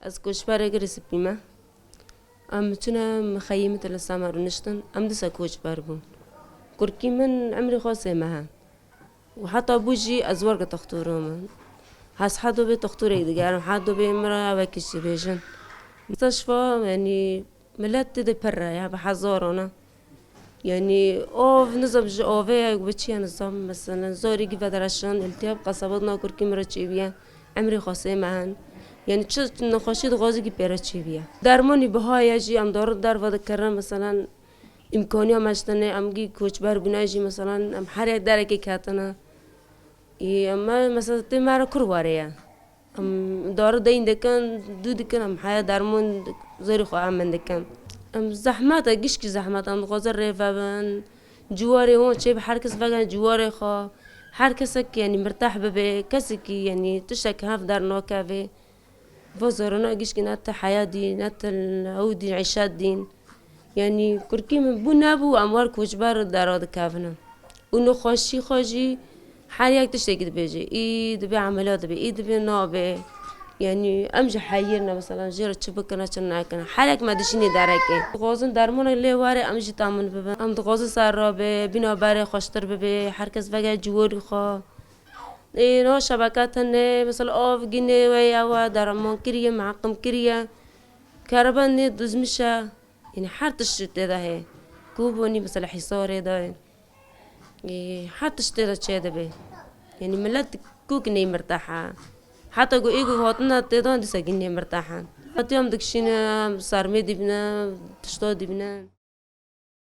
از کوچبر گریس بیمه تونه مخیمت السامر نشتن دسا کوچبر بون كركي من عمري خاصة معها وحتى بوجي أزورق تختورهم هاس حدو بي تختوري دقارم حدو بي مرا وكيش بيجن مستشفى يعني ملات تدي برا يعني بحزارونا يعني اوف نظام اوفي بتشي نظام مثلا زوري كيف درشان التهاب قصبتنا كركي مرا تشيبيا عمري خاصة معها يعني تشد نخاشيد غازي كي بيرا تشيبيا درماني بها يجي ام دار در وذكرنا مثلا امکانی مشتنه امگی کوچبر بنایجی مثلا ام هر یک درکی کاتنا اما مثلا تی مرا کرواره ام دار دین دکن دو دکن ام حیا درمون زری خواهم من دکن ام زحمت گیش کی زحمت ام غازر رفبن جواره هون چه به هر کس وگن جواره خوا هر کس که یعنی مرتاح به کسی که یعنی تشک هف در ناکه وزارنا گیش کی نت حیا دی نت عودی عیشات دین يعني كركي من بنابو أموال كوجبار داراد كافنا ونو خاشي خاجي حاليا تشتكي بيجي إيه دبي عمليات دبي إيه دبي نابي يعني أمجي حيرنا مثلا جرى تشبكنا كنا كنا حالك ما دشيني دارك غازن درمون اللي واره أمجي تامن ببا أم تغاز سرابه بنا بره خاشتر ببه هركس وجه جوار خا إيه نو شبكات هنه مثلا آف جنيه ويا درمان كريه معقم كريه كهرباء دزمشة يعني حتى الشتاء ده هي كوبوني مثلا حصار ده حتى الشتاء ده شيء ده به يعني ملت كوك ني مرتاحة حتى جو إيجو هاتنا تدان دي سجني مرتاحة حتى يوم دكشينا صار ميدي بنا تشتاد بنا